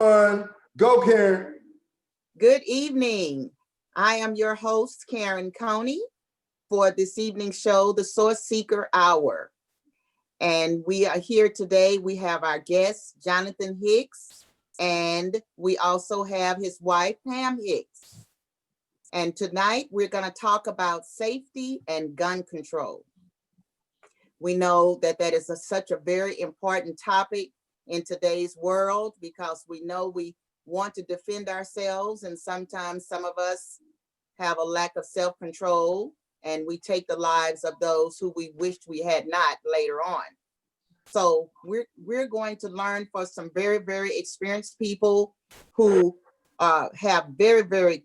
Go, Karen. Good evening. I am your host, Karen Coney, for this evening's show, the Sourceseeker Hour. And we are here today. We have our guest, Jonathon Hicks, and we also have his wife, Pam Hicks. And tonight we're going to talk about safety and gun control. We know that that is such a very important topic in today's world because we know we want to defend ourselves, and sometimes some of us have a lack of self-control and we take the lives of those who we wished we had not later on. So we're going to learn from some very, very experienced people who have very, very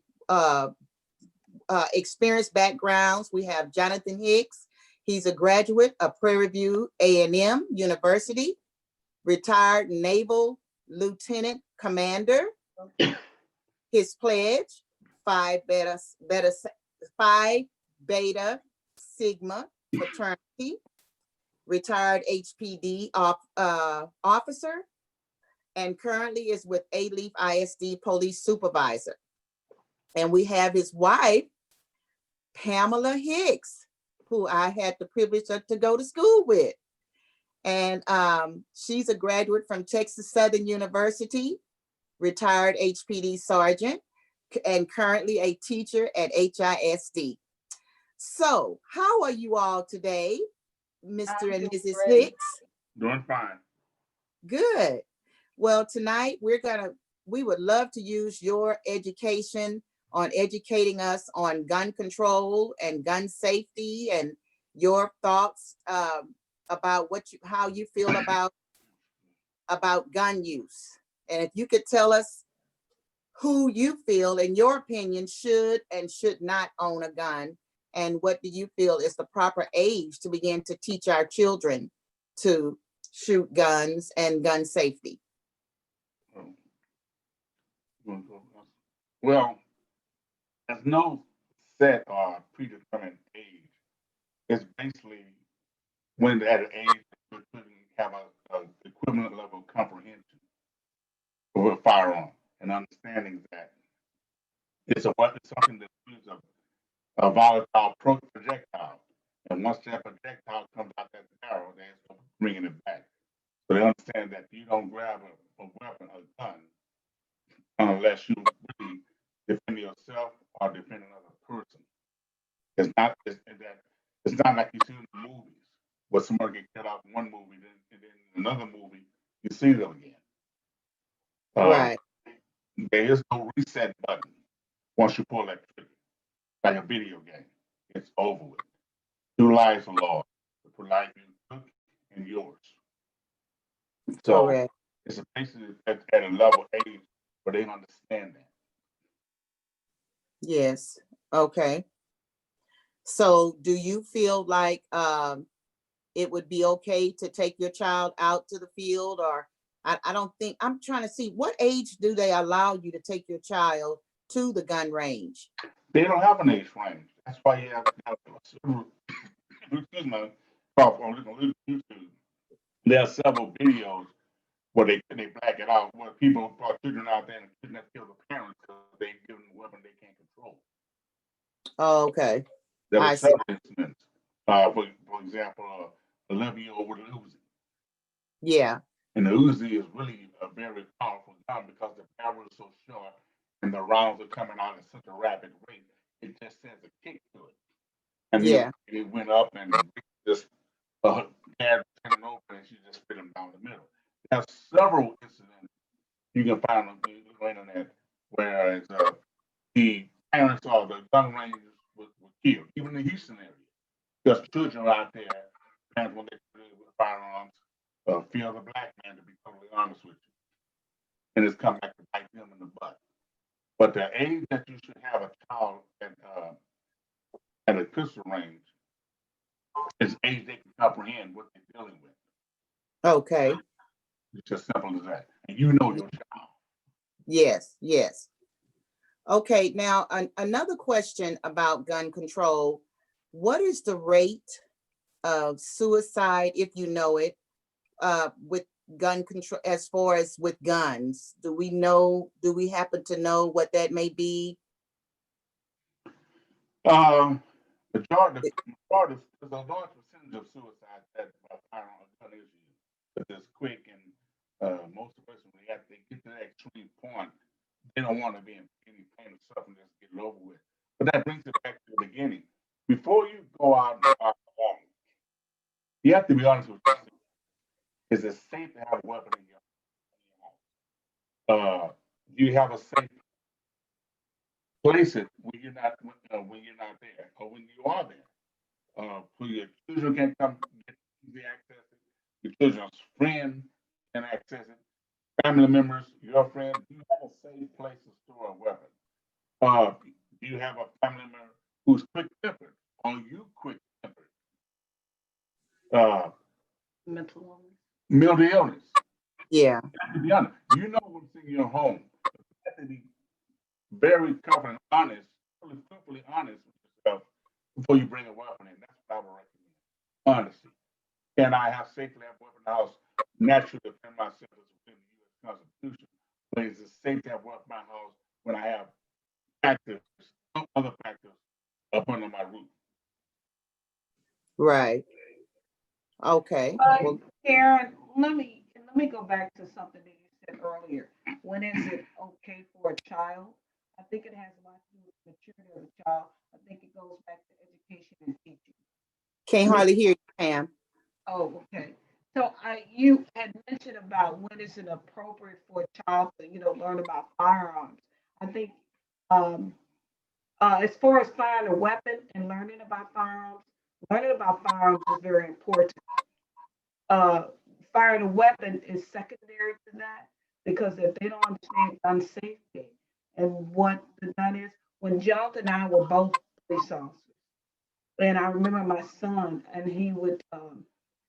experienced backgrounds. We have Jonathon Hicks. He's a graduate of Prairie View A&M University, retired Naval Lieutenant Commander. His pledge, Phi Beta Sigma fraternity, retired HPD officer, and currently is with A-Leaf ISD police supervisor. And we have his wife, Pamela Hicks, who I had the privilege to go to school with. And she's a graduate from Texas Southern University, retired HPD sergeant, and currently a teacher at HISD. So how are you all today, Mr. and Mrs. Hicks? Doing fine. Good. Well, tonight we would love to use your education on educating us on gun control and gun safety and your thoughts about how you feel about gun use. And if you could tell us who you feel, in your opinion, should and should not own a gun, and what do you feel is the proper age to begin to teach our children to shoot guns and gun safety? Well, there's no set or predetermined age. It's basically when at an age you have an equivalent level of comprehension with a firearm and understanding that it's a weapon, something that uses a volatile projectile. And once that projectile comes out that barrel, they start bringing it back. So they understand that you don't grab a weapon, a gun, unless you really defend yourself or defend another person. It's not like you see in the movies where somebody get cut off in one movie, and then in another movie you see them again. Right. There is no reset button once you pull that trigger, like a video game. It's over with. 2 lives are lost. The life you took and yours. So Correct. it's basically at a level age where they understand that. Yes. Okay. So do you feel like it would be okay to take your child out to the field? Or I don't think, I'm trying to see, what age do they allow you to take your child to the gun range? They don't have an age range. That's why you have excuse me, on YouTube. There are several videos where they black it out, where people brought children out there and couldn't kill the parents because they give them a weapon they can't control. Oh, okay. There were several incidents. For example, 11-year-old with an Uzi. Yeah. And the Uzi is really a very powerful gun because the barrel is so short and the rounds are coming out at such a rapid rate. It just sends a kick to it. And yeah, it went up and just had turning over and she just spit him down the middle. There are several incidents you can find on the internet where the parents or the gun ranges were killed, even in the Houston area. There's children out there, parents when they put with firearms, fear the black man, to be totally honest with you. And it's come back to bite them in the butt. But the age that you should have a child at a pistol range is age they can comprehend what they're dealing with. Okay. It's as simple as that. And you know your child. Yes, yes. Okay, now another question about gun control. What is the rate of suicide, if you know it, with gun control as far as with guns? Do we happen to know what that may be? Majority, there's a large percentage of suicide that are firearm gun issues, but it's quick and most of us, when they get to that extreme point, they don't want to be in any pain or suffering, just get it over with. But that brings it back to the beginning. Before you go out and fire a gun, you have to be honest with yourself. Is it safe to have a weapon in your home? Do you have a safe place it when you're not there, or when you are there? So your children can come get easy access it. Your children's friend can access it. Family members, your friend. Do you have a safe place to store a weapon? Do you have a family member who's quick-tempered? Are you quick-tempered? Mental illness. Yeah, You have to be honest. You know what's in your home. You have to be very confident, honest, truthfully honest with yourself before you bring a weapon in. That's what I would recommend. Honesty. Can I have safely have a weapon in the house? Naturally defend myself as within the U.S. Constitution. But is it safe to have a weapon in my house when I have other factors up under my roof? right. Okay. Well, Karen, let me go back to something that you said earlier. When is it okay for a child? I think it has a lot to do with the maturity of a child. I think it goes back to education and teaching. can't hardly hear you, Pam. Oh, okay. So you had mentioned about when is it appropriate for a child to, learn about firearms. I think as far as firing a weapon and learning about firearms is very important. Firing a weapon is secondary to that because if they don't understand gun safety and what the gun is, when Jonathon and I were both police officers, and I remember my son, and he would,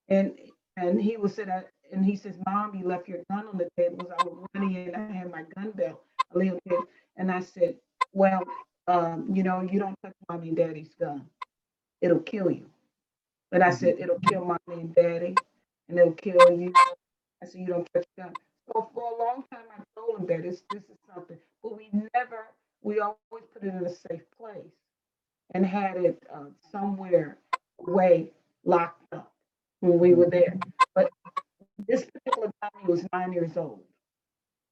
and he would sit at, and he says, "Mom, you left your gun on the table." So I was running in, I had my gun belt, I lay on the table, and I said, "Well, you don't touch mommy and daddy's gun; it'll kill you." But I said, "It'll kill mommy and daddy, and it'll kill you." I said, "You don't touch gun." So for a long time, I told him that this is something, but we always put it in a safe place and had it somewhere away locked up when we were there. But this particular time, he was 9 years old,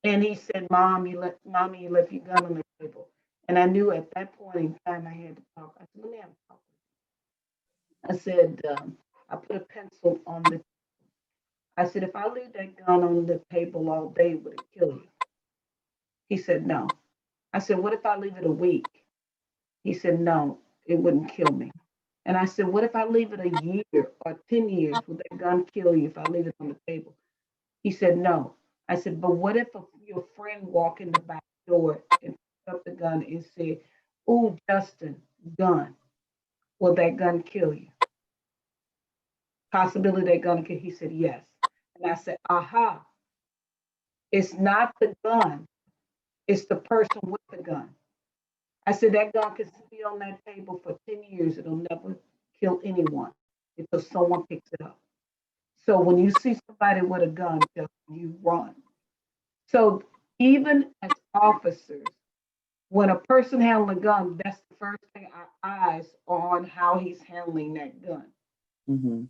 and he said, "Mommy, you left your gun on the table." And I knew at that point in time I had to talk. I said, "Let me have a talk." I said, I put a pencil on the. I said, "If I leave that gun on the table all day, would it kill you?" He said, "No." I said, "What if I leave it a week?" He said, "No, it wouldn't kill me." And I said, "What if I leave it a year or 10 years? Would that gun kill you if I leave it on the table?" He said, "No." I said, "But what if your friend walk in the back door and pick up the gun and say, 'Ooh, Justin, gun. Will that gun kill you?' Possibility that gun kill." He said, "Yes." And I said, "Aha, it's not the gun, it's the person with the gun." I said, "That gun can be on that table for 10 years. It'll never kill anyone until someone picks it up. So when you see somebody with a gun, you run." So even as officers, when a person handling a gun, that's the first thing our eyes are on how he's handling that gun. Mhm.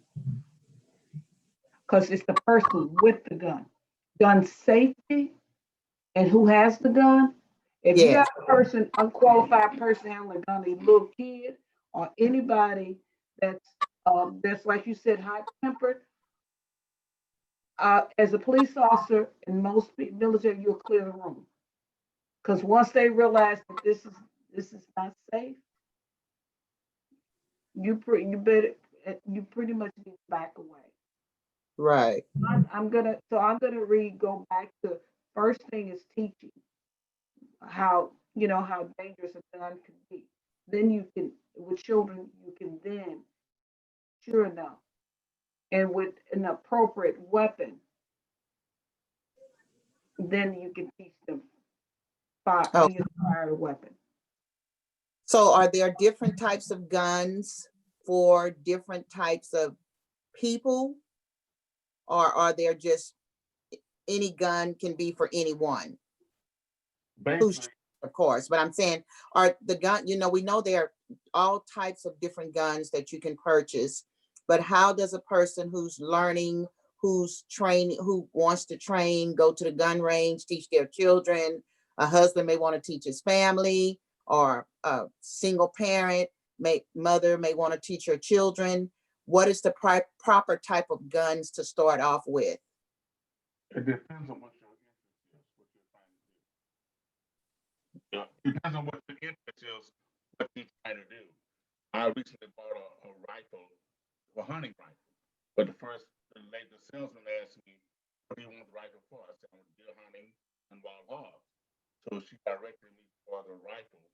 Because it's the person with the gun. Gun safety and who has the gun. If you Yes. have a person, unqualified person handling a gun, a little kid or anybody that's like you said, hot tempered, as a police officer in most military, you'll clear the room. Because once they realize that this is not safe, you pretty much need to back away. Right. I'm gonna go back to first thing is teaching how dangerous a gun can be. Then you can with children you can then sure enough and with an appropriate weapon, then you can teach them Oh, fire a weapon. so are there different types of guns for different types of people? Or are there just any gun can be for anyone, Basically, of course, but I'm saying, are the gun, you know, we know there are all types of different guns that you can purchase, but how does a person who's learning, who's training, who wants to train, go to the gun range, teach their children, a husband may want to teach his family, or a single parent, mother may want to teach her children, what is the proper type of guns to start off with? it depends on what your interest is, what you're trying to do. Yeah, it depends on what your interest is, what you're trying to do. I recently bought a rifle, a hunting rifle, but the salesman asked me, "What do you want the rifle for?" I said, "I want deer hunting and wild hogs." So she directed me for the rifle,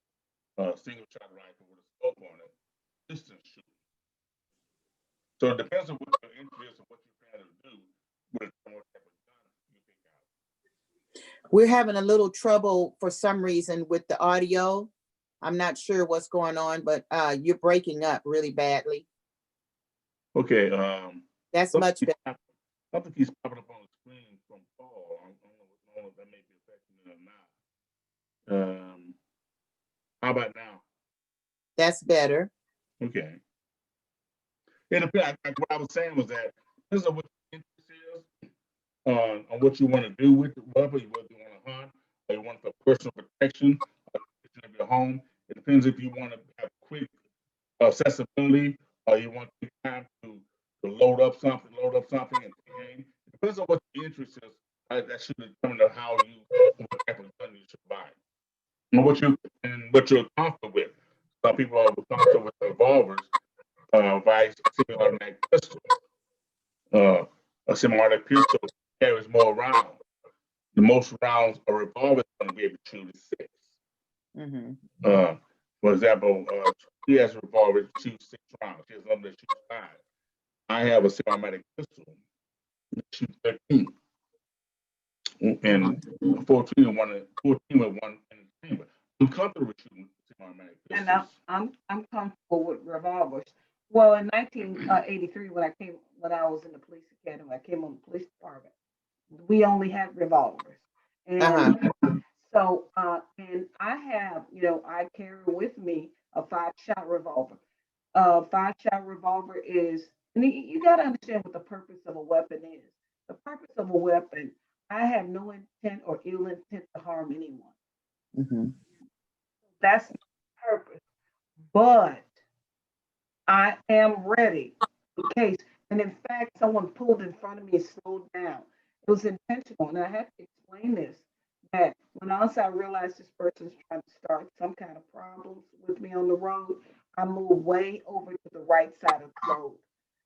single shot rifle with a scope on it, distance shooting. So it depends on what your interest and what you're trying to do with what type of gun you pick out. We're having a little trouble for some reason with the audio. I'm not sure what's going on, but you're breaking up really badly. Okay, That's much better. something keeps popping up on the screen from Paul. I don't know if that may be affecting it or not. How about now? That's better. Okay. It depends. Like what I was saying was that this is what your interest is on what you want to do with the weapon, whether you want to hunt or you want it for personal protection of your home. It depends if you want to have quick accessibility or you want to take time to load up something and aim. It depends on what your interest is. That should determine what type of gun you should buy and what you're comfortable with. Some people are comfortable with revolvers, semi-automatic pistol. A semi-automatic pistol carries more rounds. The most rounds a revolver is going to be able to shoot is 6. Mm-hmm. For example, he has a revolver that shoots 6 rounds. He has another that shoots 5. I have a semi-automatic pistol that shoots 13. And 14 with one in the chamber. I'm comfortable with shooting semi-automatic pistols. And I'm comfortable with revolvers. Well, in 1983, when I was in the police academy, I came on the police department. We only had revolvers, and so and I have, I carry with me a 5-shot revolver. 5-shot revolver is, and you got to understand what the purpose of a weapon is. The purpose of a weapon, I have no intent or ill intent to harm anyone. Mm-hmm. That's the purpose. But I am ready in case. And in fact, someone pulled in front of me and slowed down. It was intentional. And I have to explain this, that when I realized this person's trying to start some kind of problems with me on the road, I moved way over to the right side of the road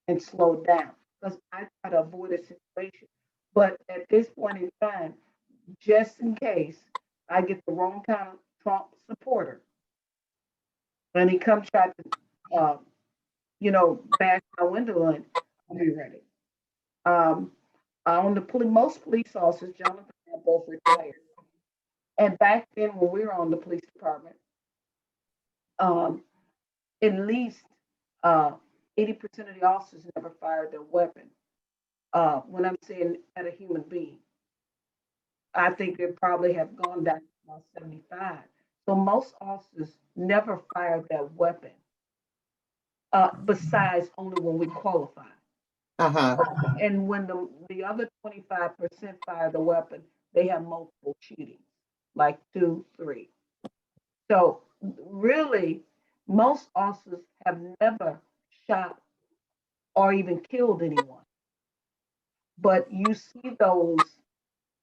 and slowed down because I try to avoid a situation. But at this point in time, just in case I get the wrong kind of Trump supporter, and he comes try to, bash my window in, I'll be ready. On most police officers, Jonathon and I both retired. And back then, when we were on the police department, at least 80% of the officers never fired their weapon. When I'm saying at a human being, I think it probably have gone down to about 75. So most officers never fired their weapon, besides only when we qualify. And when the other 25% fire the weapon, they have multiple shootings, like 2, 3. So really, most officers have never shot or even killed anyone. But you see the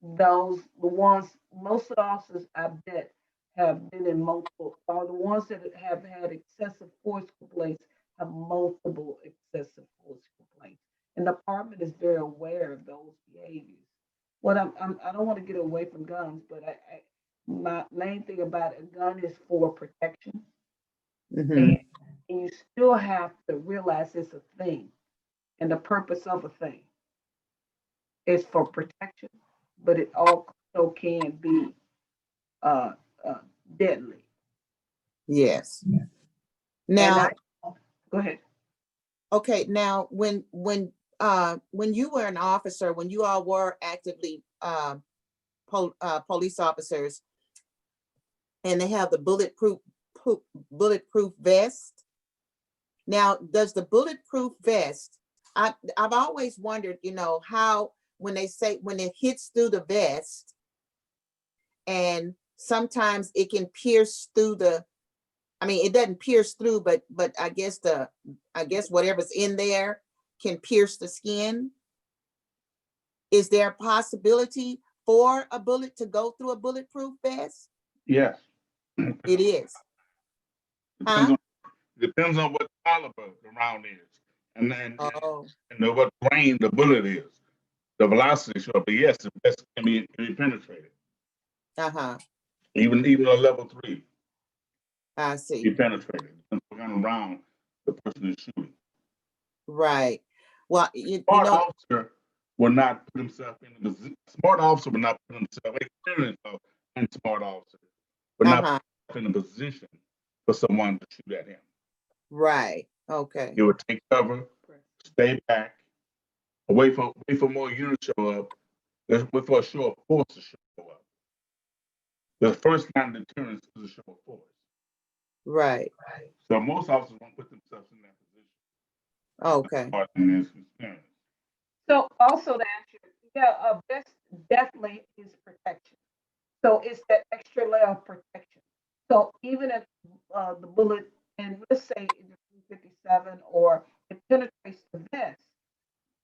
ones, most of the officers I bet have been in multiple, or the ones that have had excessive force complaints have multiple excessive force complaints. And the department is very aware of those behaviors. I don't want to get away from guns, but my main thing about a gun is for protection. And you still have to realize it's a thing, and the purpose of a thing is for protection, but it also can be deadly. Yes. Now, go ahead. okay. Now, when when you were an officer, when you all were actively police officers, and they have the bulletproof vest. Now, does the bulletproof vest? I've always wondered, how when they say when it hits through the vest, and sometimes it can pierce through the. I mean, it doesn't pierce through, but I guess whatever's in there can pierce the skin. Is there a possibility for a bullet to go through a bulletproof vest? Yes. It is. Depends Huh? depends on what caliber the round is, and then Oh, what grain the bullet is, the velocity sure. But yes, the vest can be penetrated, uh-huh. even a level 3 I be see. penetrated. Depends what kind of round the person is shooting. Right. Well, you Smart know, officer will not put himself in the position. Smart officer will not put himself, and smart officer will not uh-huh. put himself in a position for someone to shoot at him. Right. Okay. He would take cover, stay back, wait for more units to show up. Wait for a show of force to show up. The first line of deterrence is a show of force. Right. So most officers won't put themselves in that Okay. position. In this experience. So also to answer, a vest definitely is protection. So it's that extra layer of protection. So even if the bullet, and let's say it's 357 or it penetrates the vest,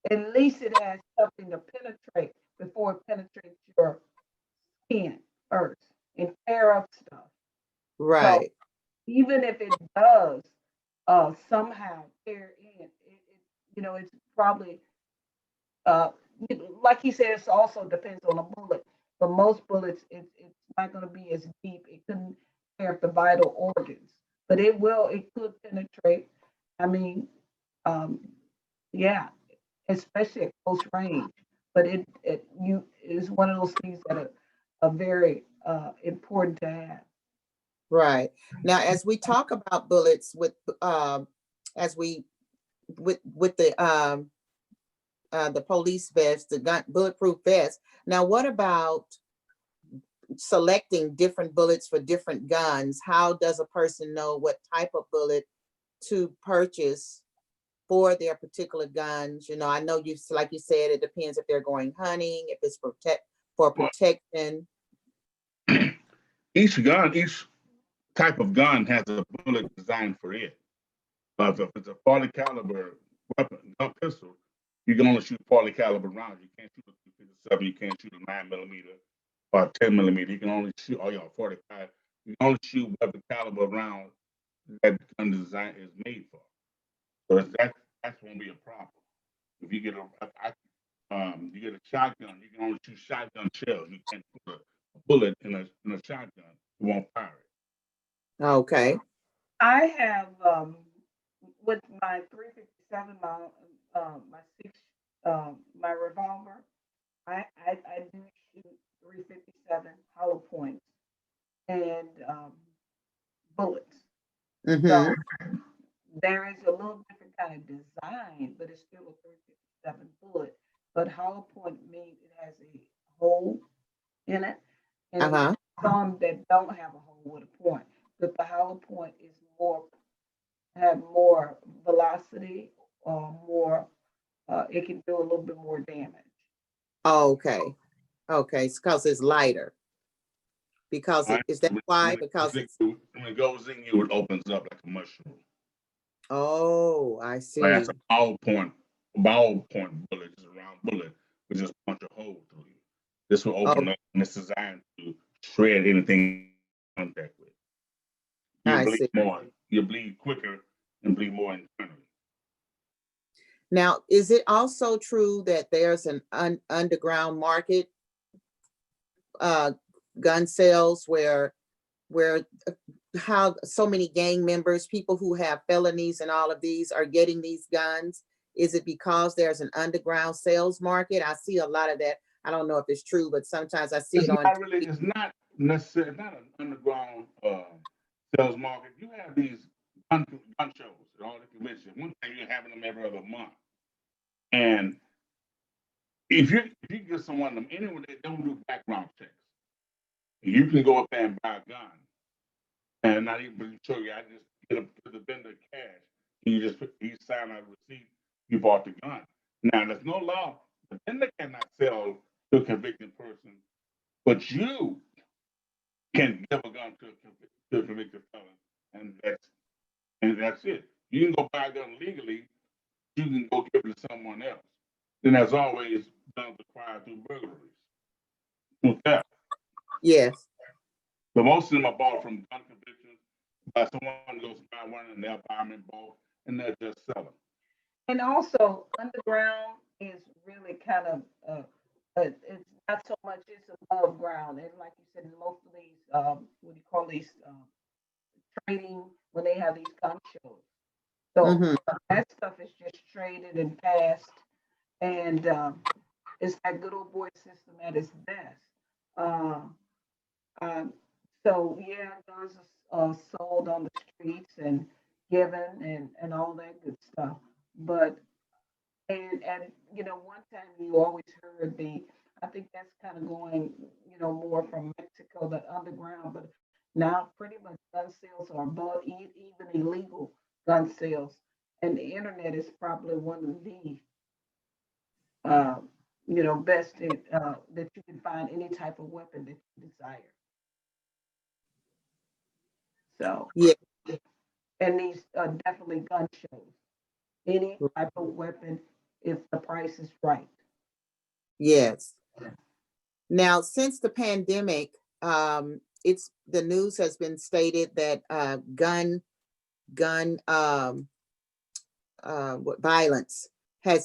at least it has something to penetrate before it penetrates your skin first and tear up stuff. So Right. even if it does somehow tear in, it's probably uh, like he says, also depends on the bullet. But most bullets, it's not going to be as deep. It couldn't tear up the vital organs, but it could penetrate. I mean, um, yeah, especially at close range. But it is one of those things that are very important to have. Right. Now, as we talk about bullets as we with the police vest, the gun bulletproof vest. Now, what about selecting different bullets for different guns? How does a person know what type of bullet to purchase for their particular guns? I know like you said, it depends if they're going hunting, if it's for protection. Each type of gun has a bullet designed for it. But if it's a 40 caliber weapon, a pistol, you can only shoot 40 caliber rounds. You can't shoot a 357. You can't shoot a 9mm or 10mm. You can only shoot 45. You can only shoot whatever caliber round that gun design is made for. So that's won't be a problem. If you get you get a shotgun, you can only shoot shotgun shells. You can't put a bullet in a shotgun. It won't fire it. Okay. I have with my 357, my six, my revolver. I do shoot 357 hollow points and bullets. Mm-hmm. So there is a little different kind of design, but it's still a 357 bullet. But hollow point means it has a hole in it, and Uh-huh. some that don't have a hole with a point. But the hollow point is have more velocity or more. It can do a little bit more damage. Okay. Okay. It's because it's lighter. Is that why? Because it's. When it goes in you, it opens up like a mushroom. Oh, I see. So that's a ballpoint bullet, just a round bullet, with just punch a hole through you. This will open up, and it's designed to shred anything in contact with. I see. You bleed quicker and bleed more internally. Now, is it also true that there's an underground market, gun sales where how so many gang members, people who have felonies and all of these are getting these guns? Is it because there's an underground sales market? I see a lot of that. I don't know if it's true, but sometimes I see it on. It's not necessarily not an underground sales market. You have these gun shows at all the conventions. One thing you're having them every other month. And if you get someone them anyone that don't do background checks, you can go up there and buy a gun and not even show you. I just get the vendor cash. And you sign a receipt. You bought the gun. Now there's no law. The vendor cannot sell to a convicted person, but you can give a gun to a convicted felon, and that's it. You can go buy a gun legally. You can go give it to someone else. Then there's always guns acquired through burglaries, through theft. Yes. But most of them are bought from gun convictions. But someone goes buy one and they'll buy them in bulk and they'll just sell them. And also, underground is really kind of, it's not so much, it's above ground. And like you said, most of these, what do you call these, trading, when they have these gun shows. So Mhm. that stuff is just traded and passed. And it's that good old boy system at its best. Uh, um, so, yeah, guns are sold on the streets and given and all that good stuff. But and one time you always heard I think that's kind of going, more from Mexico, the underground, but now pretty much gun sales are above even illegal gun sales. And the internet is probably one of the uh, best that you can find any type of weapon that you desire. So, Yeah. and these are definitely gun shows. Any type of weapon if the price is right. Yes. Now, since the pandemic, the news has been stated that gun violence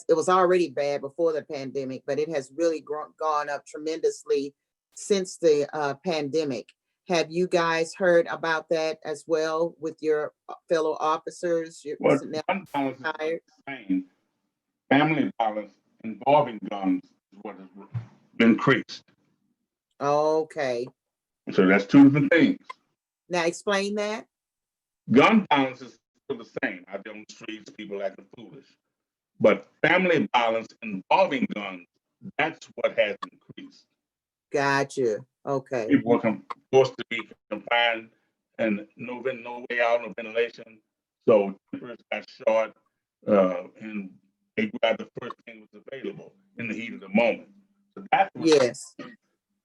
it was already bad before the pandemic, but it has really gone up tremendously since the pandemic. Have you guys heard about that as well with your fellow officers? Well, gun violence is the same. Family violence involving guns is what has increased. Okay. So that's two different things. Now explain that. Gun violence is still the same. Out there on the streets, people acting foolish. But family violence involving guns, that's what has increased. Gotcha. Okay. People are forced to be confined and no way out, no ventilation. So tempers got short, and they grabbed the first thing that was available in the heat of the moment. So that's what Yes.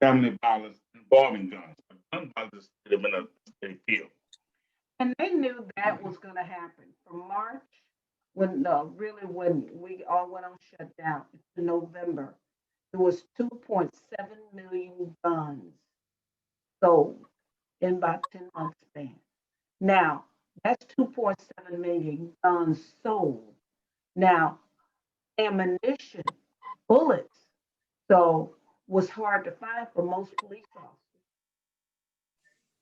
family violence involving guns. But gun violence has been a steady field. And they knew that was going to happen from March, when we all went on shutdown, to November. There was 2.7 million guns sold in about 10 months span. Now, that's 2.7 million guns sold. Now, ammunition, bullets, so was hard to find for most police officers.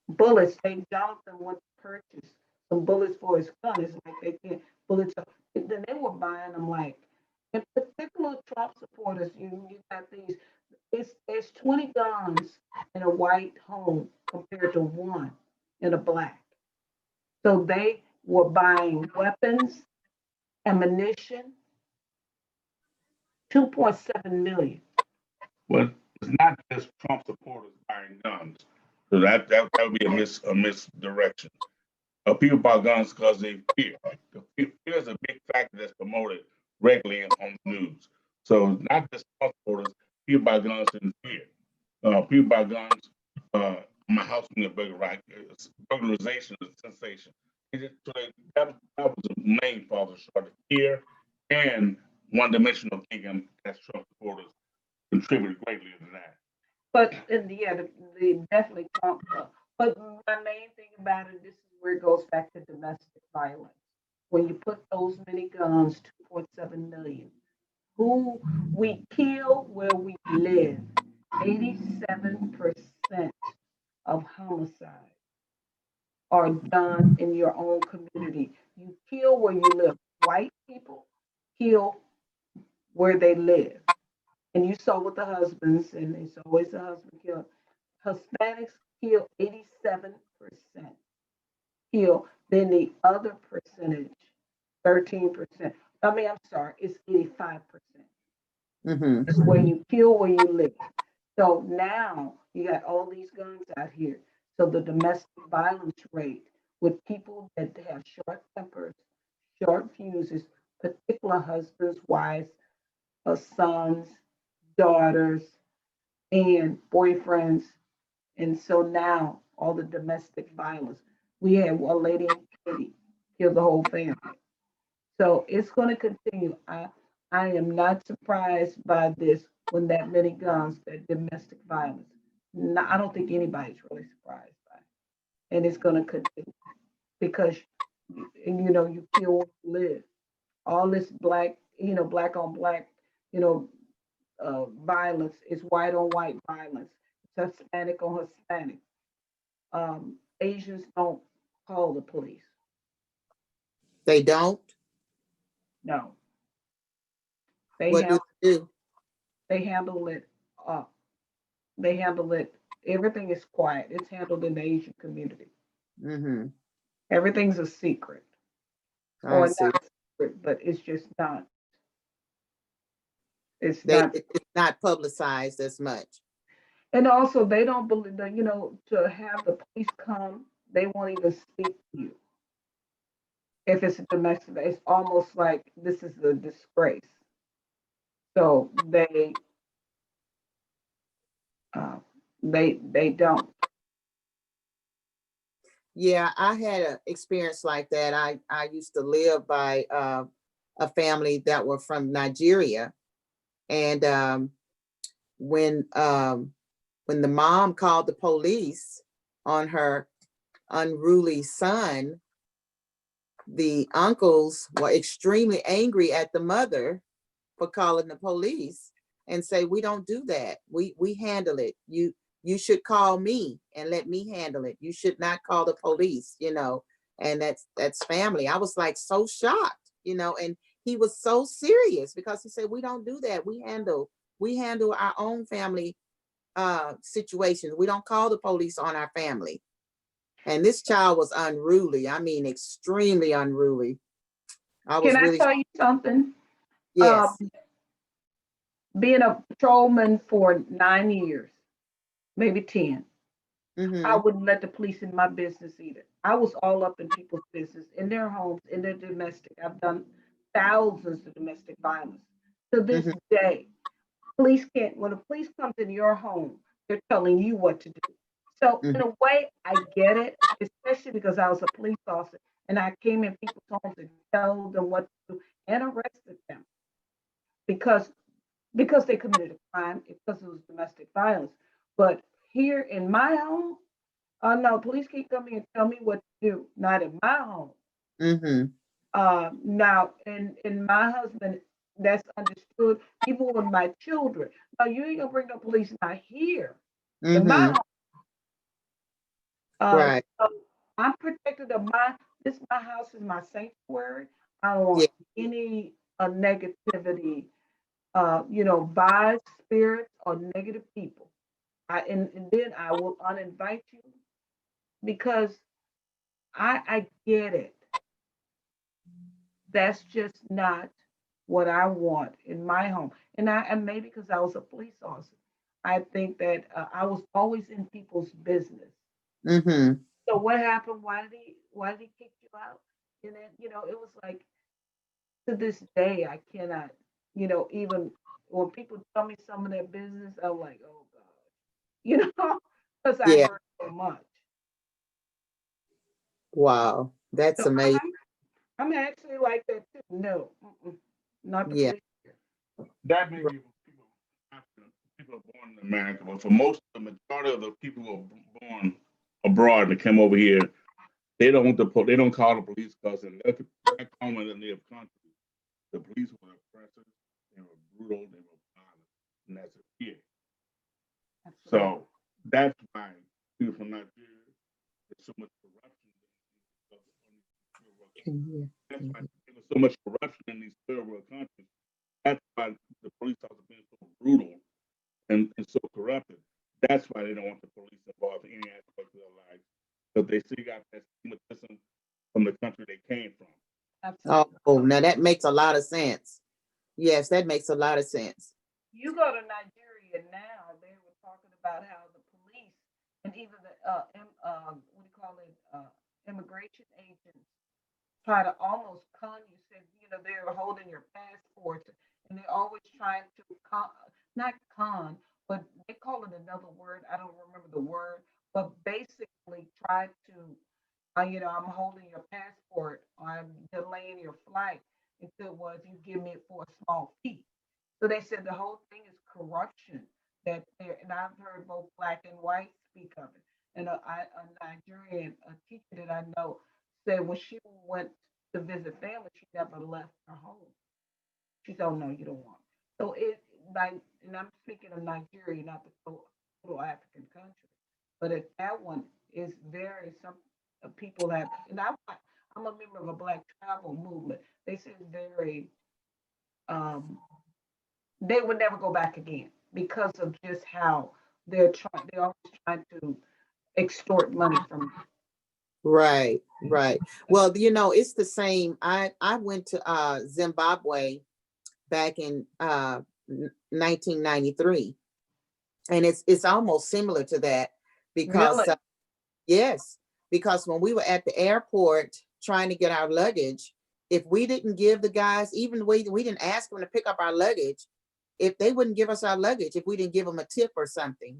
Bullets, Jonathon went to purchase some bullets for his gun. It's like they can't bullets. Then they were buying them like, in particular, Trump supporters. You got these. It's 20 guns in a white home compared to one in a black. So they were buying weapons, ammunition, 2.7 million. Well, it's not just Trump supporters buying guns. So that would be a misdirection. People buy guns because they fear. Fear is a big factor that's promoted regularly on the news. So not just Trump supporters, people buy guns in fear. People buy guns. My house being a burglarization is a sensation. That was the main cause of short of fear and one-dimensional thinking as Trump supporters contributed greatly to that. But they definitely Trump. But my main thing about it, this is where it goes back to domestic violence. When you put those many guns, 2.7 million, who we kill where we live. 87% of homicides are done in your own community. You kill where you live. White people kill where they live. And you saw with the husbands, and it's always the husband killed. Hispanics kill 87% kill. Then the other percentage, 13%, I mean, I'm sorry, it's 85%. Mm-hmm. It's where you kill, where you live. So now you got all these guns out here. So the domestic violence rate with people that have short tempers, short fuses, particular husbands, wives, sons, daughters, and boyfriends. And so now all the domestic violence. We had one lady in Haiti killed the whole family. So it's going to continue. I am not surprised by this when that many guns, that domestic violence. No, I don't think anybody's really surprised by it. And it's going to continue because, and you kill where you live. All this black, black on black, you know, violence is white on white violence. It's Hispanic on Hispanic. Asians don't call the police. They don't? No, they What do have they do? they handle it. Uh, they handle it. Everything is quiet. It's handled in the Asian community. Mm-hmm. Everything's a secret, I or see. not secret, but it's just not. It's They not. it's not publicized as much. And also, they don't believe that to have the police come. They won't even speak to you if it's a domestic. It's almost like this is a disgrace. So uh, they don't. Yeah, I had an experience like that. I used to live by a family that were from Nigeria, and when the mom called the police on her unruly son, the uncles were extremely angry at the mother for calling the police and say, we don't do that. We handle it. You should call me and let me handle it. You should not call the police, and that's family. I was like so shocked, and he was so serious because he said, we don't do that. We handle our own family situations. We don't call the police on our family. And this child was unruly. I mean, extremely unruly. I was Can I really, tell you something? Um, yes. being a patrolman for 9 years, maybe 10, I Mm-hmm. wouldn't let the police in my business either. I was all up in people's business, in their homes, in their domestic. I've done thousands of domestic violence. To this Mm-hmm. day, police can't, when the police comes in your home, they're telling you what to do. So in a way, I get it, especially because I was a police officer and I came in people's homes and told them what to do and arrested them because they committed a crime, because it was domestic violence. But here in my home, oh no, police can't come in and tell me what to do. Not in my home. Mm-hmm. Now, in my husband, that's understood. Even with my children, no, you ain't gonna bring the police not here in my Mm-hmm. home. Right. So I'm protected of my house is my sanctuary. I don't Yeah. want any negativity, bad spirits or negative people. And then I will uninvite you because I get it. That's just not what I want in my home. And maybe because I was a police officer, I think that I was always in people's business. Mm-hmm. So what happened? Why did he kick you out? And then it was like to this day I cannot, even when people tell me some of their business, I'm like, oh God, because I Yeah. heard so much. Wow. That's So amazing. I'm actually like that too. No, not the Yeah. police. That may be for people are born in America, but for most, the majority of the people who are born abroad and come over here, they don't want they don't call the police because back home in the native country, the police were oppressive, they were brutal, they were violent, and that's it. Absolutely. So that's why people from Nigeria, there's so much corruption. That's why there's so much corruption in these third world countries. That's why the police officers being so brutal and so corrupted. That's why they don't want the police involved in any aspect of their lives. Because they still got that stigmatism from the country they came from. Oh Absolutely. now that makes a lot of sense. Yes, that makes a lot of sense. You go to Nigeria now, they were talking about how the police and even the what do you call it, immigration agents try to almost con you. Said they're holding your passports and they're always trying to not con, but they call it another word. I don't remember the word, but basically try to I'm holding your passport or I'm delaying your flight until was you give me it for a small fee. So they said the whole thing is corruption. That there, and I've heard both black and white speak of it. And a Nigerian a teacher that I know said when she went to visit family, she never left her home. She said, "Oh no, you don't want." So it like, and I'm speaking of Nigeria, not the total African country, but that one is very some people have, and I'm a member of a Black travel movement. They say it's very um, they would never go back again because of just how they're always trying to extort money from you. Right, right. Well, it's the same. I went to Zimbabwe back in 1993, and it's almost similar to that because Really? yes, because when we were at the airport trying to get our luggage, if we didn't give the guys, even we didn't ask them to pick up our luggage, if they wouldn't give us our luggage, if we didn't give them a tip or something,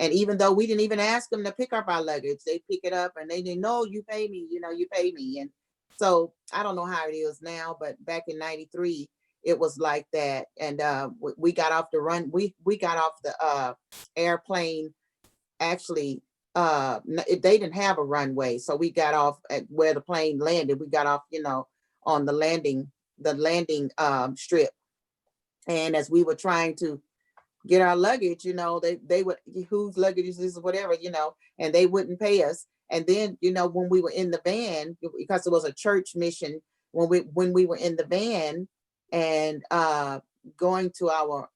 and even though we didn't even ask them to pick up our luggage, they pick it up and they didn't know, you pay me, you pay me. And so I don't know how it is now, but back in 93, it was like that. And we got off the we got off the airplane. Actually, they didn't have a runway. So we got off at where the plane landed. We got off, on the landing strip. And as we were trying to get our luggage, they would, whose luggage is this or whatever, and they wouldn't pay us. And then, when we were in the van, because it was a church mission, when we were in the van and going to our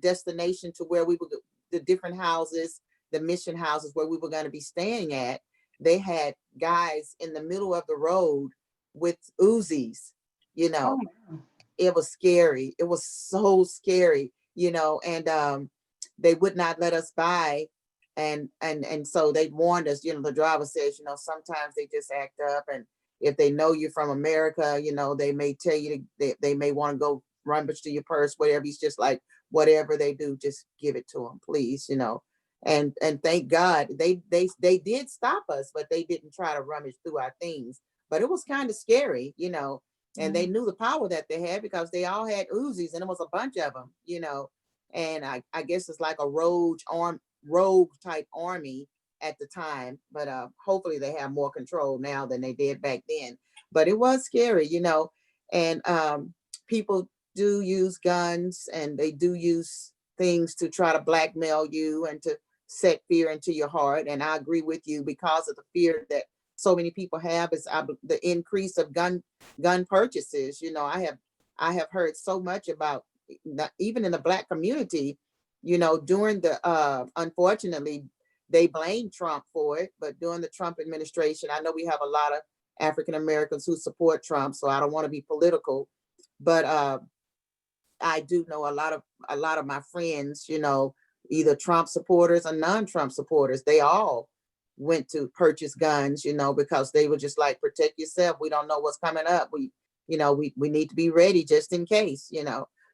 destination to where we were, the different houses, the mission houses where we were going to be staying at, they had guys in the middle of the road with Uzis, Oh man. it was scary. It was so scary, and they would not let us buy. And so they warned us, the driver says, sometimes they just act up. And if they know you're from America, they may tell you they may want to go rummage to your purse, whatever. He's just like, whatever they do, just give it to them, please, And thank God they did stop us, but they didn't try to rummage through our things. But it was kind of scary, and they knew the power that they had because they all had Uzis and it was a bunch of them, and I guess it's like a rogue type army at the time, but hopefully they have more control now than they did back then. But it was scary, and people do use guns and they do use things to try to blackmail you and to set fear into your heart. And I agree with you because of the fear that so many people have is the increase of gun purchases. I have heard so much about even in the Black community, during the unfortunately they blame Trump for it, but during the Trump administration, I know we have a lot of African Americans who support Trump, so I don't want to be political, but I do know a lot of my friends, either Trump supporters or non-Trump supporters, they all went to purchase guns, because they were just like, protect yourself. We don't know what's coming up. We need to be ready just in case,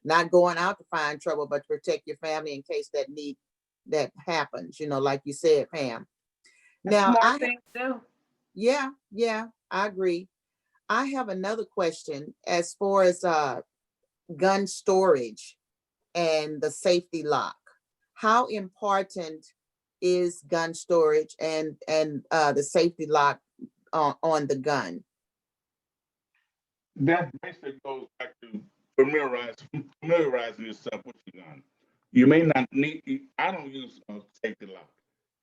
not going out to find trouble, but to protect your family in case that happens, like you said, Pam. Now, Smart thing to do. yeah, I agree. I have another question as far as gun storage and the safety lock. How important is gun storage and the safety lock on the gun? That basically goes back to familiarizing yourself with your gun. You may not need, I don't use a safety lock.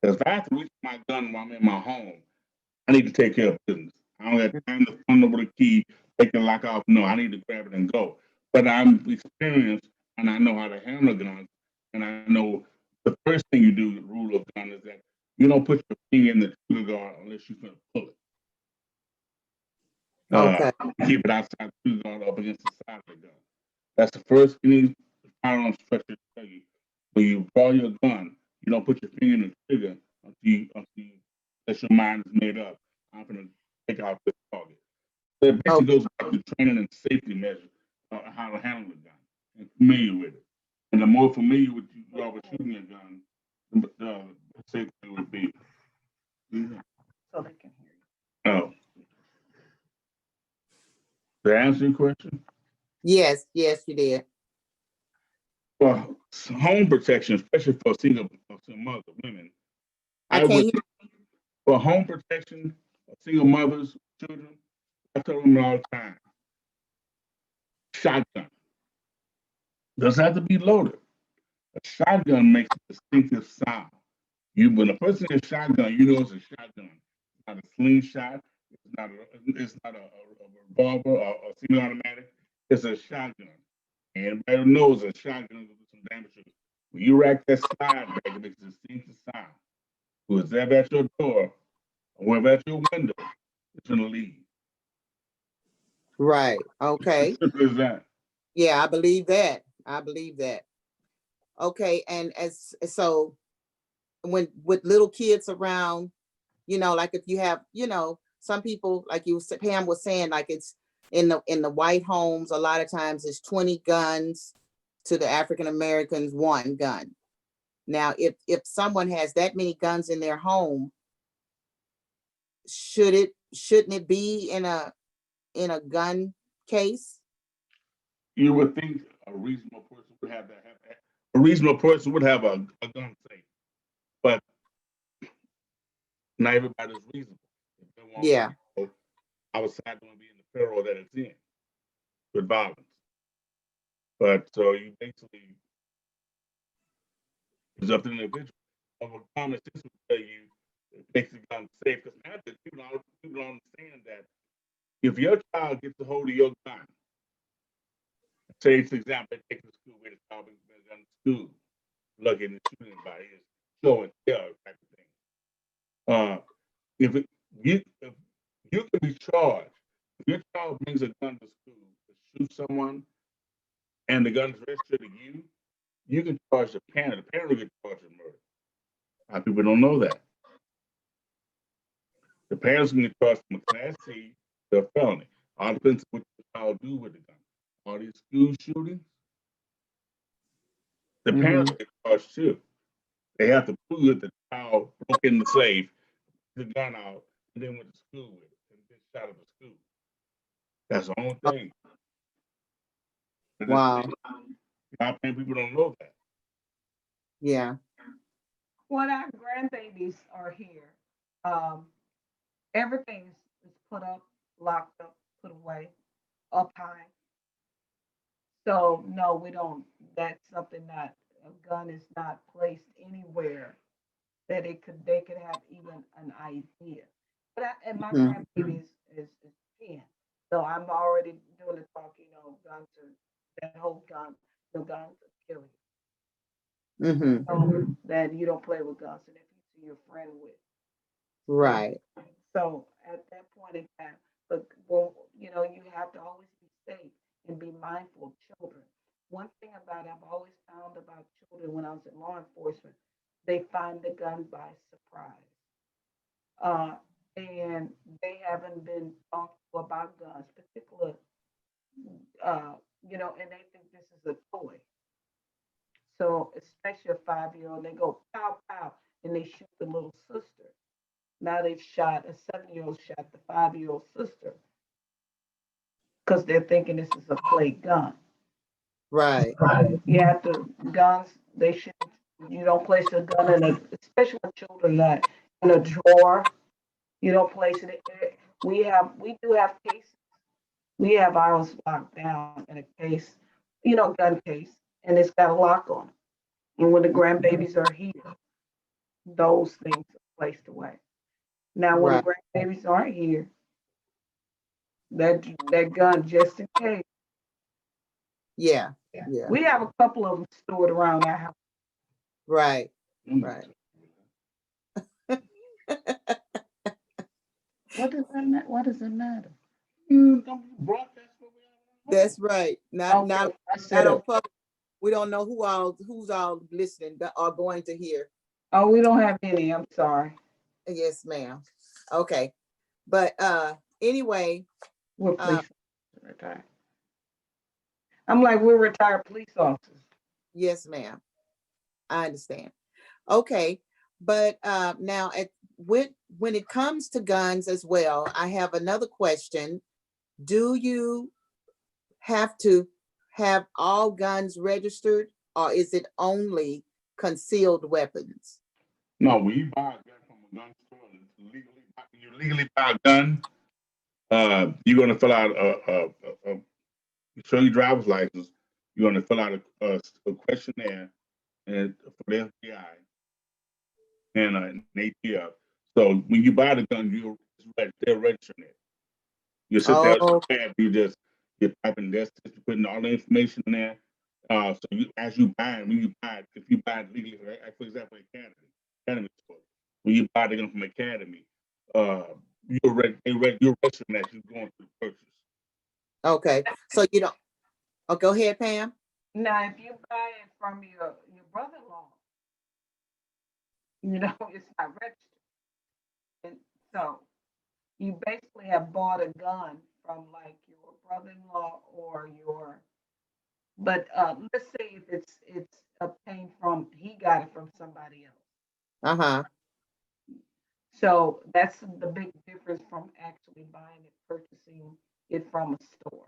Because if I have to reach my gun while I'm in my home, I need to take care of business. I don't have time to fumble with a key, take the lock off. No, I need to grab it and go. But I'm experienced and I know how to handle guns. And I know the first thing you do, the rule of gun, is that you don't put your finger in the trigger guard unless you can pull it. Okay. Keep it outside the school gun up against the side of the gun. That's the first thing the firearm instructor tell you. When you draw your gun, you don't put your finger in the trigger until your mind is made up. I'm gonna take out this target. So it Oh, basically goes back to training and safety measures on how to handle the gun and familiar with it. And the more familiar with you are with shooting a gun, the safer it would be. So they can hear you. Oh, to answer your question, yes, yes, you did. for home protection, especially for single mother women, I I would can't hear. for home protection for single mothers, children. I tell them all the time, shotgun doesn't have to be loaded. A shotgun makes a distinctive sound. When a person has shotgun, you know it's a shotgun. It's not a slingshot. It's not a revolver or a semi-automatic. It's a shotgun. And everybody knows a shotgun will do some damage to you. When you rack that slide back, it makes a distinctive sound. Whoever's ever at your door or whoever at your window is going to leave. Right. It's Okay. as simple as that. Yeah, I believe that. I believe that. Okay. And as so when with little kids around, like if you have, some people, like Pam was saying, like it's in the white homes, a lot of times it's 20 guns to the African Americans, 1 gun. Now, if someone has that many guns in their home, shouldn't it be in a gun case? You would think a reasonable person would have that. A reasonable person would have a gun safe, but not everybody's reasonable. If they want Yeah. to go outside, going to be in the peril that it's in with violence. But so you basically, it's up to the individual. Of a common sense would tell you it makes the gun safe because now that people understand that if your child gets a hold of your gun, say for example, they take it to school with a child brings a gun to school, looking and shooting anybody, is show and tell type of thing. If you can be charged, if your child brings a gun to school to shoot someone and the gun is registered to you, you can charge the parent. The parent will get charged with murder. A lot of people don't know that. The parents can get charged from a class C to a felony. All depends on what the child do with the gun. All these school shootings, the parents get charged too. They have to prove that the child broke in the safe, the gun out, and then went to school with it and then shot up the school. That's the only thing. Wow. A lot of people don't know that. Yeah. When our grandbabies are here, everything is put up, locked up, put away, up high. So no, we don't. That's something that a gun is not placed anywhere that they could have even an idea. But and my Mhm. grandbaby is 10, so I'm already doing the talk. Guns are that whole gun. Guns will kill you. Mhm. That you don't play with guns, and if you see your friend with. Right. So at that point in time, but well, you have to always be safe and be mindful of children. One thing about it, I've always found about children when I was in law enforcement, they find the gun by surprise. Uh, and they haven't been talked to about guns, particular, and they think this is a toy. So especially a 5-year-old, they go pow pow and they shoot the little sister. Now they've shot a 7-year-old shot the 5-year-old sister because they're thinking this is a play gun. Right. You have to guns. They should. You don't place a gun especially with children, that in a drawer. You don't place it. We do have cases. We have ours locked down in a case, gun case, and it's got a lock on it. And when the grandbabies are here, those things are placed away. Now, when the Right. grandbabies aren't here, that gun just in case. Yeah. Yeah. We have a couple of them stored around our house. Right. Right. What does that matter? What does it matter? Don't broadcast what we have. That's right. Not Okay, I not said on it. public. We don't know who's all listening or going to hear. Oh, we don't have any. I'm sorry. Yes, ma'am. Okay. But anyway, We're uh police officers retired. I'm like, we're retired police officers. yes, ma'am. I understand. Okay. But now when it comes to guns as well, I have another question. Do you have to have all guns registered, or is it only concealed weapons? No, when you buy a gun from a gun store, you legally buy a gun. You're gonna fill out show your driver's license. You're gonna fill out a questionnaire and for the FBI and an ATF. So when you buy the gun, they're registering it. You sit there, Oh, you're typing this, you're putting all the information in there. So as you buy it, when you buy it, if you buy it legally, like for example, Academy store, when you buy the gun from Academy, you're registering that you're going through the purchase. okay. So you don't. Oh, go ahead, Pam. Now, if you buy it from your brother-in-law, it's not registered. And so you basically have bought a gun from like your brother-in-law but let's say if it's obtained he got it from somebody else. Uh-huh. So that's the big difference from actually buying it, purchasing it from a store.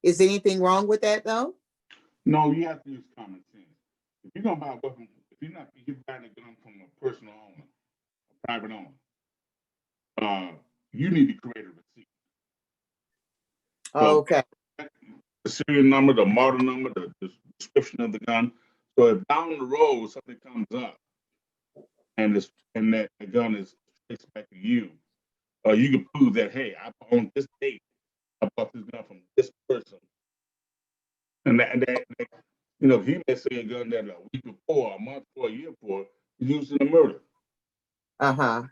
Is anything wrong with that though? No, you have to use common sense. If you're gonna buy a weapon, if you're buying a gun from a personal owner, a private owner, you need to create a receipt. So Okay. the serial number, the model number, the description of the gun. So if down the road something comes up and that the gun is traced back to you, you can prove that, hey, on this date I bought this gun from this person, and that he may say a gun that a week before, a month before, a year before, is used in a murder. Uh-huh.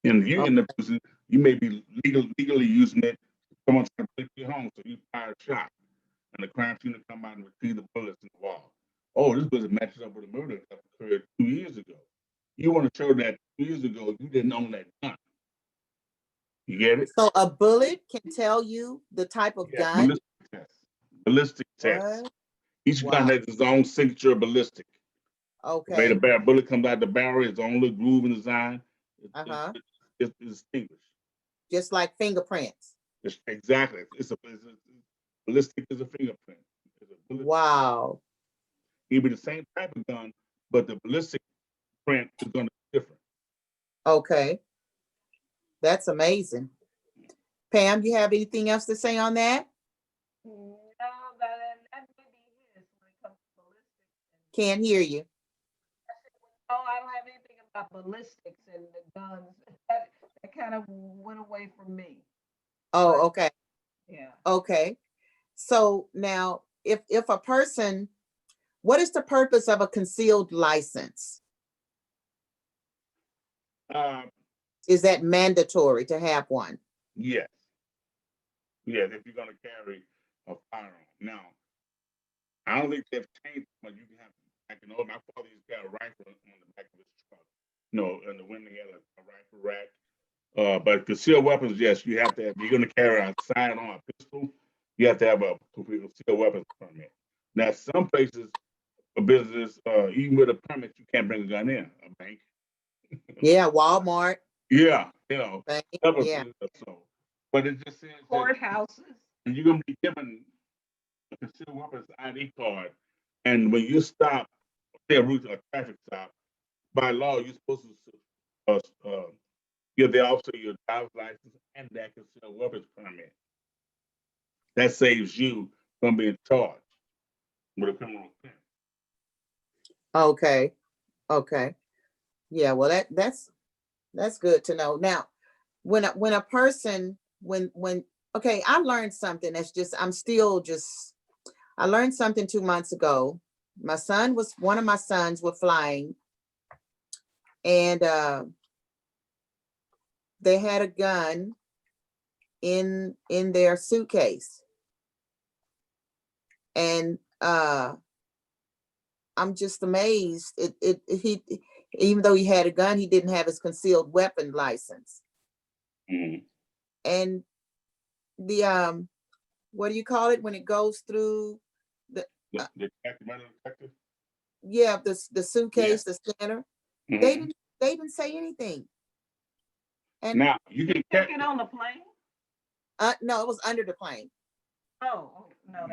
And you Oh, end up you may be legally using it. Someone trying to break your home, so you fire a shot, and the crime scene come out and retrieve the bullets in the wall. Oh, this bullet matches up with a murder that occurred 2 years ago. You want to show that 2 years ago you didn't own that gun. You get it? so a bullet can tell you the type of Yeah, gun? ballistic test. What? Each gun Wow. has its own signature ballistic. The way Okay. the bullet comes out the barrel, its own little groove and design. Uh-huh. It's distinguished. Just like fingerprints. Exactly. It's a ballistic is a fingerprint. Wow. It'll be the same type of gun, but the ballistic print is going to be different. Okay. That's amazing. Pam, you have anything else to say on that? No, that may be his when it comes to ballistics. Can't hear you. Oh, I don't have anything about ballistics and the guns. That kind of went away from me. Oh, okay. Yeah. Okay. So now if a person, what is the purpose of a concealed license? Is that mandatory to have one? Yes. Yes, if you're going to carry a firearm. Now, I don't think they've changed much. You can have, my father used to have a rifle on the back of his truck. In the window, he had a rifle rack. But concealed weapons, yes, you have to have, you're going to carry a sidearm or a pistol, you have to have a concealed weapons permit. Now, some places, for business, even with a permit, you can't bring a gun in, a bank. Yeah, Walmart. Yeah, Bank. Yeah. so. But it just says that Courthouses. you're going to be given a concealed weapons ID card. And when you stop, say a route, a traffic stop, by law, you're supposed to give the officer your driver's license and that concealed weapons permit. That saves you from being charged with a criminal offense. Okay. Okay. Yeah, well that's good to know. Now, when a person when okay, I learned something I learned something 2 months ago. One of my sons were flying, and they had a gun in their suitcase. And I'm just amazed. He, even though he had a gun, he didn't have his concealed weapon license. Mhm. And the what do you call it when it goes through The metal detector? yeah, the suitcase, the scanner? Mhm. They didn't say anything. And Now you can Check check. it on the plane? no, it was under the plane. Oh, no.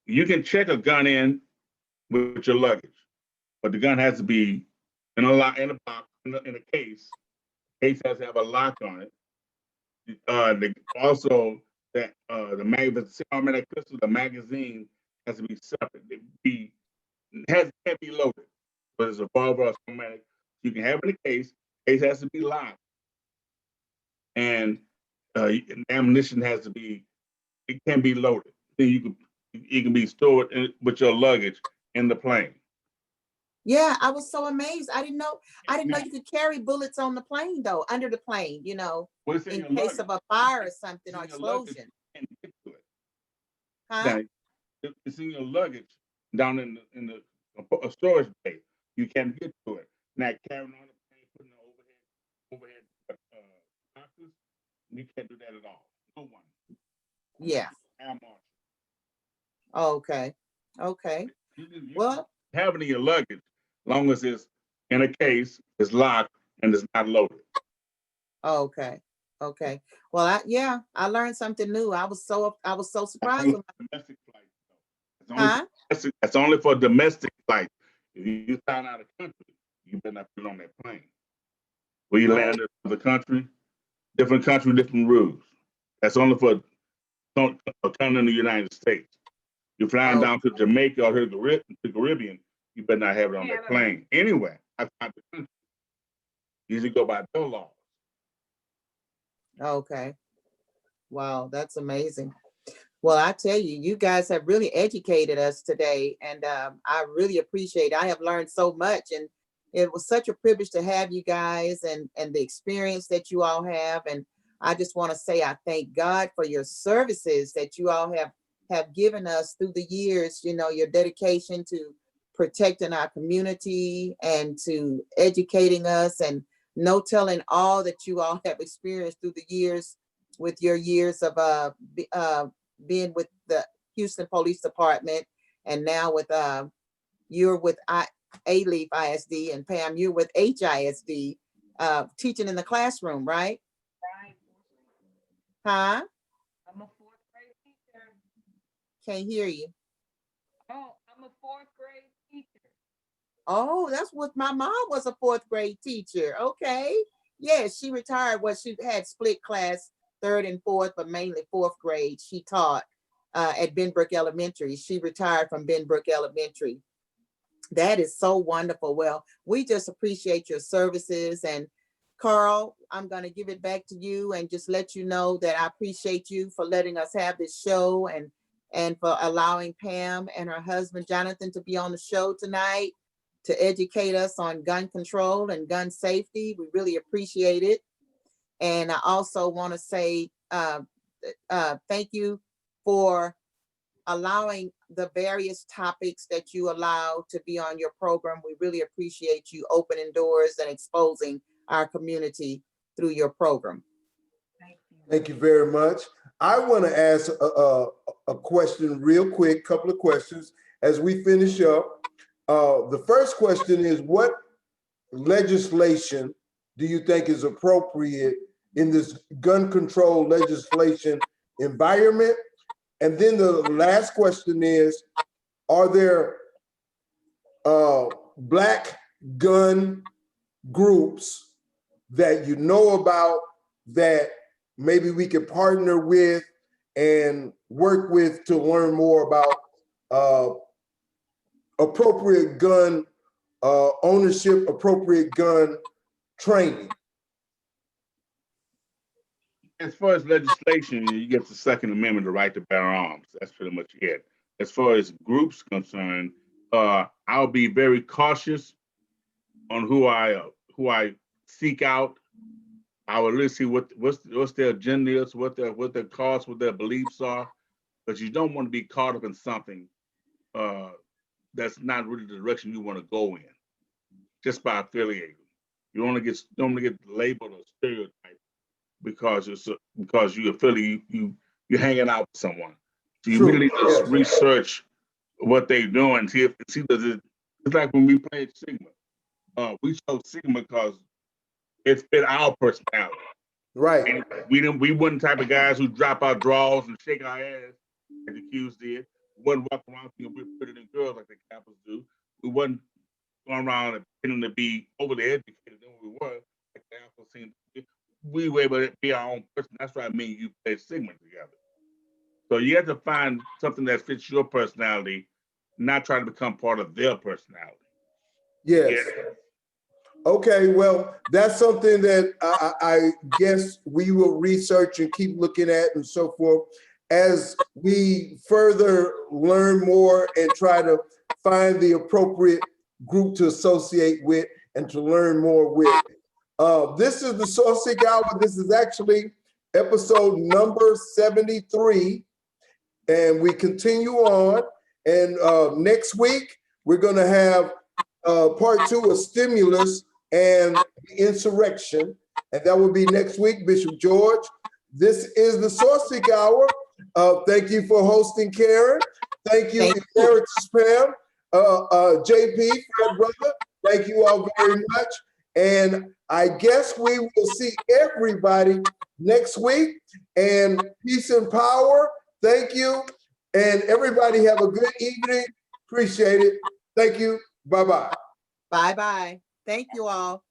You can check a gun in with your luggage, but the gun has to be in a box, in a case. Case has to have a lock on it. Also, that the semi-automatic pistol, the magazine has to be separate. Can't be loaded, but it's a revolver or automatic. You can have it in a case. Case has to be locked, and ammunition has to be. It can be loaded. Then it can be stored with your luggage in the plane. Yeah, I was so amazed. I didn't know you could carry bullets on the plane though, under the plane, you know, What's in your case luggage? of a fire or something or It's in your luggage, explosion. you can't get to it. Huh? Now, it's in your luggage down in a storage bay. You can't get to it. Now carrying on the plane, putting the overhead boxes, you can't do that at all. No one. Yeah. I'm on. Okay. Okay. You Well, can have it in your luggage, as long as it's in a case, it's locked, and it's not loaded. okay. Okay. Well, I learned something new. I was so surprised. Domestic flights, though. Huh? That's only for domestic flights. If you sign out of the country, you better not put it on that plane. Where you land in the country, different country, different rules. That's only for coming in the United States. You're flying down to Jamaica or to the Caribbean, you better not have it on that plane. Anyway, outside the country, you usually go by their laws. Okay. Wow, that's amazing. Well, I tell you, you guys have really educated us today, and I really appreciate it. I have learned so much, and it was such a privilege to have you guys and the experience that you all have. And I just want to say I thank God for your services that you all have given us through the years. You know, your dedication to protecting our community and to educating us, and no telling all that you all have experienced through the years with your years of being with the Houston Police Department, and now with you're with A-Leaf ISD, and Pam, you're with HISD, teaching in the classroom, right? Right. Huh? I'm a fourth grade teacher. Can't hear you. Oh, I'm a fourth grade teacher. Oh, that's what my mom was, a fourth grade teacher. Okay. Yeah, she retired. Well, she had split class, third and fourth, but mainly fourth grade. She taught at Benbrook Elementary. She retired from Benbrook Elementary. That is so wonderful. Well, we just appreciate your services. And Carl, I'm going to give it back to you and just let you know that I appreciate you for letting us have this show, and for allowing Pam and her husband, Jonathon, to be on the show tonight to educate us on gun control and gun safety. We really appreciate it. And I also want to say thank you for allowing the various topics that you allow to be on your program. We really appreciate you opening doors and exposing our community through your program. Thank you very much. I want to ask a question real quick, couple of questions as we finish up. The first question is, what legislation do you think is appropriate in this gun control legislation environment? And then the last question is, are there Black gun groups that you know about that maybe we could partner with and work with to learn more about appropriate gun ownership, appropriate gun training? As far as legislation, you get the Second Amendment, the right to bear arms. That's pretty much it. As far as groups concerned, I'll be very cautious on who I seek out I would really see what's their agenda is, what their cause, what their beliefs are, because you don't want to be caught up in something that's not really the direction you want to go in, just by affiliating. You don't want to get labeled or stereotyped because you affiliate you're hanging out with someone. So you really just research what they're doing. See does it. It's like when we played Sigma. We chose Sigma because it fit our personality. Right. And we weren't the type of guys who drop our drawers and shake our ass like the Qs did. We wasn't walking around thinking we're prettier than girls like the Kappas do. We wasn't going around and pretending to be overly educated than we were like the Alpha seemed to be. We were able to be our own person. That's why me and you played Sigma together. So you have to find something that fits your personality, not try to become part of their personality. Yes. Yeah. Okay, well, that's something that I guess we will research and keep looking at and so forth as we further learn more and try to find the appropriate group to associate with and to learn more with. This is the Sourceseeker Hour. This is actually episode number 73, and we continue on. And next week, we're going to have part 2 of stimulus and insurrection, and that will be next week, Bishop George. This is the Sourceseeker Hour. Thank you for hosting, Karen. Thank you, Emeritus Pam, JP, Fred Brother. Thank you all very much. And I guess we will see everybody next week. And peace and power. Thank you. And everybody have a good evening. Appreciate it. Thank you. Bye-bye. Bye-bye. Thank you all.